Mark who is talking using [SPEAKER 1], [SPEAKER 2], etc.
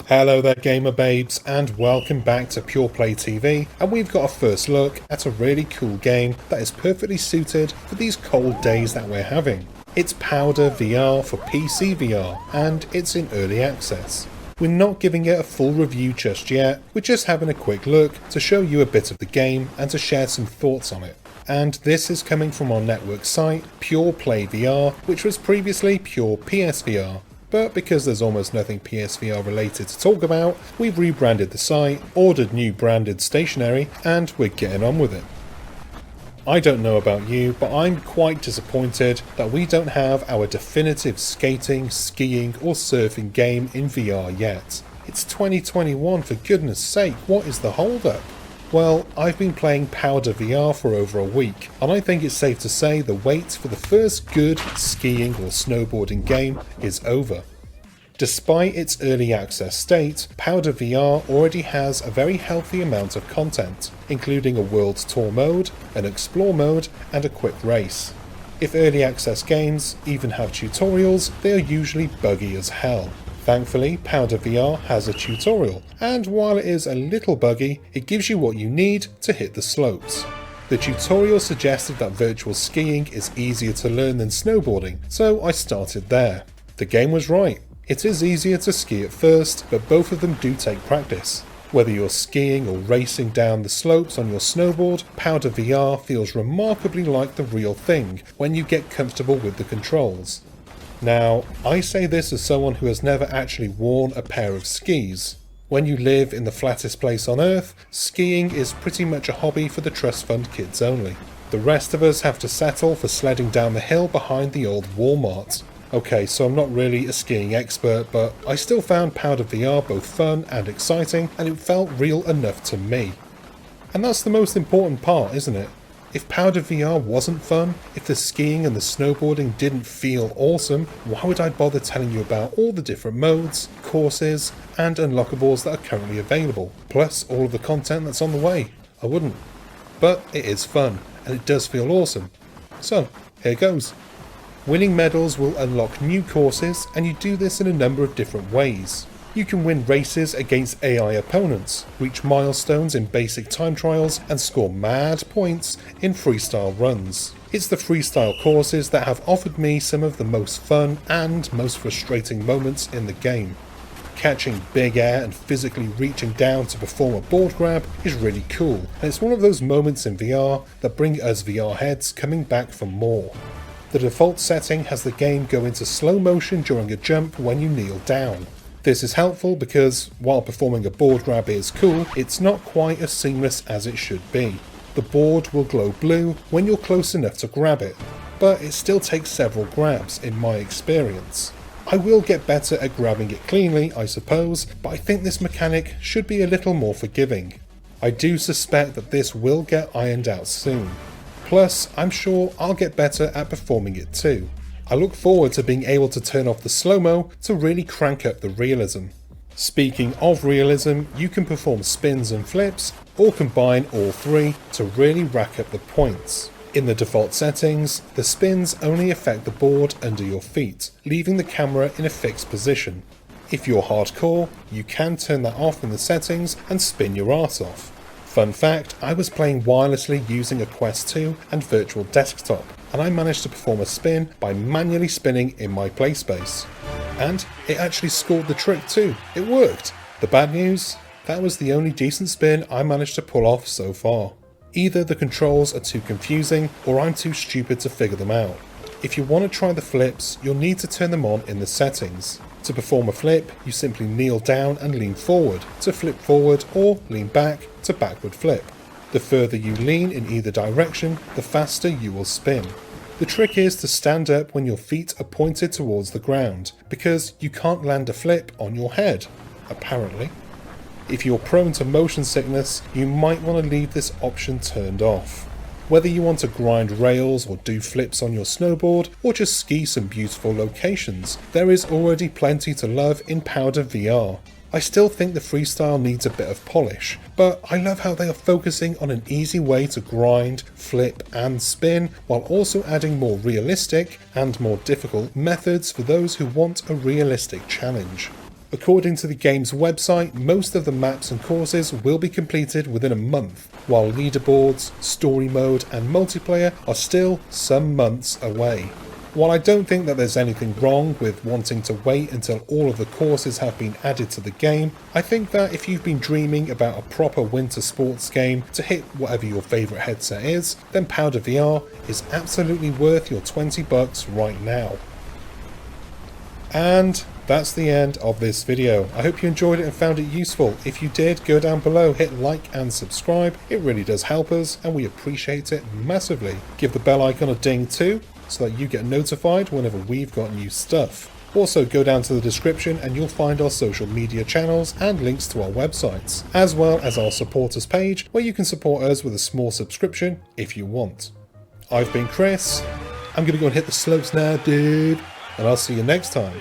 [SPEAKER 1] Hello there gamer babes, and welcome back to Pure Play TV, and we've got a first look at a really cool game that is perfectly suited for these cold days that we're having. It's Powder VR for PC VR, and it's in early access. We're not giving it a full review just yet, we're just having a quick look to show you a bit of the game and to share some thoughts on it. And this is coming from our network site, Pure Play VR, which was previously Pure PSVR. But because there's almost nothing PSVR related to talk about, we've rebranded the site, ordered new branded stationery, and we're getting on with it. I don't know about you, but I'm quite disappointed that we don't have our definitive skating, skiing or surfing game in VR yet. It's 2021, for goodness sake, what is the holdup? Well, I've been playing Powder VR for over a week, and I think it's safe to say the wait for the first good skiing or snowboarding game is over. Despite its early access state, Powder VR already has a very healthy amount of content, including a World Tour mode, an Explore mode, and a quick race. If early access games even have tutorials, they are usually buggy as hell. Thankfully, Powder VR has a tutorial, and while it is a little buggy, it gives you what you need to hit the slopes. The tutorial suggested that virtual skiing is easier to learn than snowboarding, so I started there. The game was right. It is easier to ski at first, but both of them do take practice. Whether you're skiing or racing down the slopes on your snowboard, Powder VR feels remarkably like the real thing when you get comfortable with the controls. Now, I say this as someone who has never actually worn a pair of skis. When you live in the flattest place on earth, skiing is pretty much a hobby for the trust fund kids only. The rest of us have to settle for sledding down the hill behind the old Walmart. Okay, so I'm not really a skiing expert, but I still found Powder VR both fun and exciting, and it felt real enough to me. And that's the most important part, isn't it? If Powder VR wasn't fun, if the skiing and the snowboarding didn't feel awesome, why would I bother telling you about all the different modes, courses, and unlockables that are currently available, plus all of the content that's on the way? I wouldn't. But it is fun, and it does feel awesome. So, here goes. Winning medals will unlock new courses, and you do this in a number of different ways. You can win races against AI opponents, reach milestones in basic time trials, and score mad points in freestyle runs. It's the freestyle courses that have offered me some of the most fun and most frustrating moments in the game. Catching big air and physically reaching down to perform a board grab is really cool, and it's one of those moments in VR that bring us VR heads coming back for more. The default setting has the game go into slow motion during a jump when you kneel down. This is helpful because, while performing a board grab is cool, it's not quite as seamless as it should be. The board will glow blue when you're close enough to grab it, but it still takes several grabs in my experience. I will get better at grabbing it cleanly, I suppose, but I think this mechanic should be a little more forgiving. I do suspect that this will get ironed out soon. Plus, I'm sure I'll get better at performing it too. I look forward to being able to turn off the slow-mo to really crank up the realism. Speaking of realism, you can perform spins and flips, or combine all three to really rack up the points. In the default settings, the spins only affect the board under your feet, leaving the camera in a fixed position. If you're hardcore, you can turn that off in the settings and spin your arse off. Fun fact, I was playing wirelessly using a Quest 2 and virtual desktop, and I managed to perform a spin by manually spinning in my play space. And it actually scored the trick too, it worked! The bad news? That was the only decent spin I managed to pull off so far. Either the controls are too confusing, or I'm too stupid to figure them out. If you want to try the flips, you'll need to turn them on in the settings. To perform a flip, you simply kneel down and lean forward to flip forward, or lean back to backward flip. The further you lean in either direction, the faster you will spin. The trick is to stand up when your feet are pointed towards the ground, because you can't land a flip on your head, apparently. If you're prone to motion sickness, you might want to leave this option turned off. Whether you want to grind rails or do flips on your snowboard, or just ski some beautiful locations, there is already plenty to love in Powder VR. I still think the freestyle needs a bit of polish, but I love how they are focusing on an easy way to grind, flip and spin, while also adding more realistic and more difficult methods for those who want a realistic challenge. According to the game's website, most of the maps and courses will be completed within a month, while leaderboards, story mode and multiplayer are still some months away. While I don't think that there's anything wrong with wanting to wait until all of the courses have been added to the game, I think that if you've been dreaming about a proper winter sports game to hit whatever your favourite headset is, then Powder VR is absolutely worth your $20 right now. And that's the end of this video. I hope you enjoyed it and found it useful. If you did, go down below, hit like and subscribe. It really does help us and we appreciate it massively. Give the bell icon a ding too, so that you get notified whenever we've got new stuff. Also go down to the description and you'll find our social media channels and links to our websites, as well as our supporters page where you can support us with a small subscription if you want. I've been Chris, I'm gonna go and hit the slopes now dude, and I'll see you next time.